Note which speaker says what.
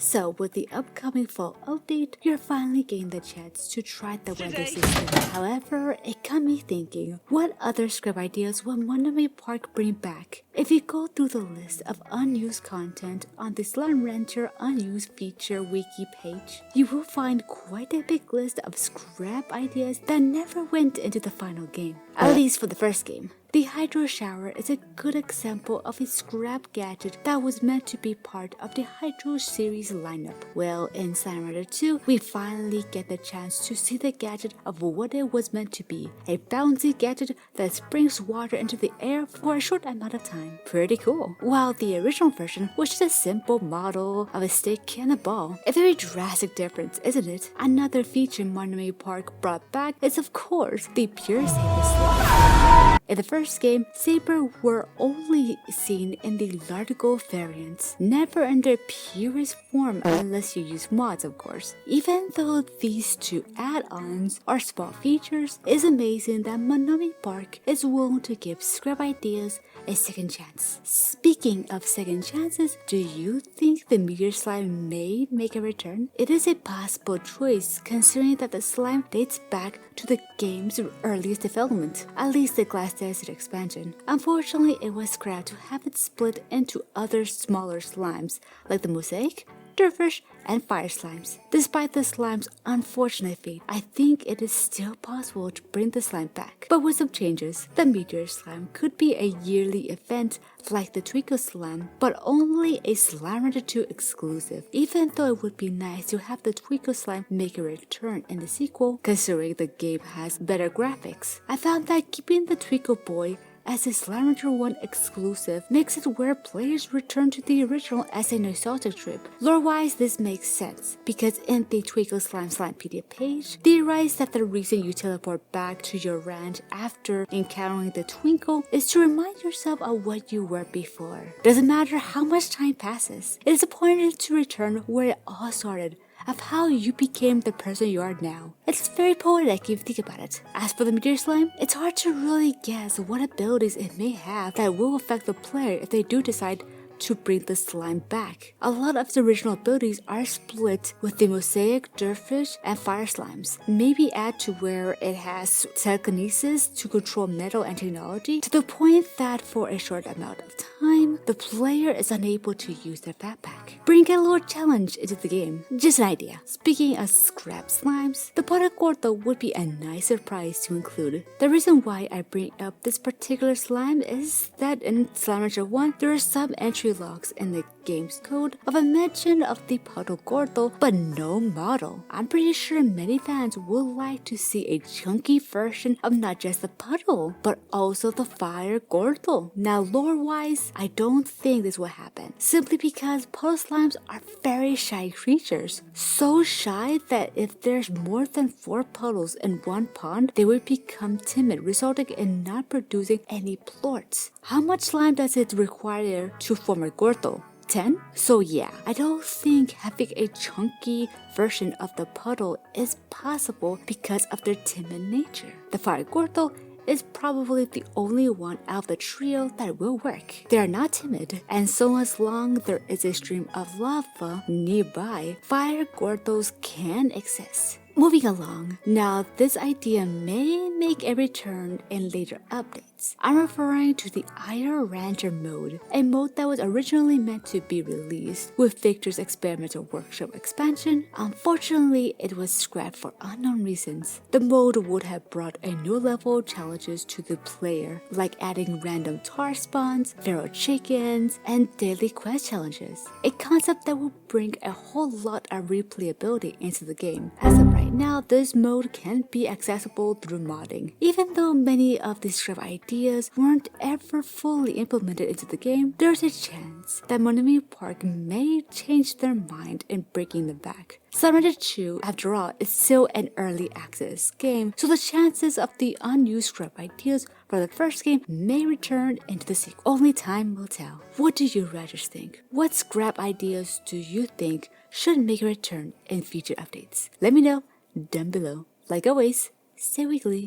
Speaker 1: So with the upcoming fall update, you're finally getting the chance to try the weather system. However, it got me thinking, what other script ideas will Monterey Park bring back? If you go through the list of unused content on the Slime Rancher Unused Feature Wiki page, you will find quite a big list of scrap ideas that never went into the final game, at least for the first game. The Hydro Shower is a good example of a scrap gadget that was meant to be part of the Hydro series lineup. Well, in Slime Rancher 2, we finally get the chance to see the gadget of what it was meant to be, a bouncy gadget that springs water into the air for a short amount of time. Pretty cool. While the original version was just a simple model of a stick and a ball. A very drastic difference, isn't it? Another feature Monterey Park brought back is of course the Pure Saber Slime. In the first game, Saber were only seen in the Larticle variants, never in their purest form unless you use mods of course. Even though these two add-ons are small features, it's amazing that Monterey Park is willing to give scrap ideas a second chance. Speaking of second chances, do you think the Meteor Slime may make a return? It is a possible choice considering that the slime dates back to the game's earliest development, at least the Glass Desert expansion. Unfortunately, it was scrapped to have it split into other smaller slimes like the Mosaic, Dirtfish, and Fire Slimes. Despite the slime's unfortunate fate, I think it is still possible to bring the slime back. But with some changes, the Meteor Slime could be a yearly event like the Twinkle Slime, but only a Slime Rancher 2 exclusive, even though it would be nice to have the Twinkle Slime make a return in the sequel, considering the game has better graphics. I found that keeping the Twinkle Boy as a Slime Rancher 1 exclusive makes it where players return to the original as a nostalgic trip. Lore-wise, this makes sense, because in the Twinkle Slime Slimepedia page, theorize that the reason you teleport back to your ranch after encountering the Twinkle is to remind yourself of what you were before. Doesn't matter how much time passes, it is important to return where it all started, of how you became the person you are now. It's very poetic if you think about it. As for the Meteor Slime, it's hard to really guess what abilities it may have that will affect the player if they do decide to bring the slime back. A lot of the original abilities are split with the Mosaic, Dirtfish, and Fire Slimes. Maybe add to where it has telekinesis to control metal and technology, to the point that for a short amount of time, the player is unable to use their backpack. Bring a little challenge into the game. Just an idea. Speaking of scrap slimes, the PuddleGordal would be a nice surprise to include. The reason why I bring up this particular slime is that in Slime Rancher 1, there are some entry logs in the game's code of a mention of the PuddleGordal, but no model. I'm pretty sure many fans would like to see a chunky version of not just the puddle, but also the Fire Gordal. Now lore-wise, I don't think this will happen, simply because puddle slimes are very shy creatures. So shy that if there's more than 4 puddles in one pond, they would become timid, resulting in not producing any plorts. How much slime does it require to form a Gordal? 10? So yeah, I don't think having a chunky version of the puddle is possible because of their timid nature. The Fire Gordal is probably the only one out of the trio that will work. They are not timid, and so as long there is a stream of lava nearby, Fire Gordals can exist. Moving along, now this idea may make a return in later updates. I'm referring to the Iron Rancher mode, a mode that was originally meant to be released with Victor's Experimental Workshop expansion. Unfortunately, it was scrapped for unknown reasons. The mode would have brought a new level of challenges to the player, like adding random tar spawns, feral chickens, and daily quest challenges. A concept that would bring a whole lot of replayability into the game. As of right now, this mode can be accessible through modding. Even though many of these script ideas weren't ever fully implemented into the game, there's a chance that Monterey Park may change their mind in bringing them back. Slime Rancher 2, after all, is still an early access game, so the chances of the unused script ideas for the first game may return into the sequel. Only time will tell. What do you writers think? What scrap ideas do you think should make a return in future updates? Let me know down below. Like always, stay wiggly.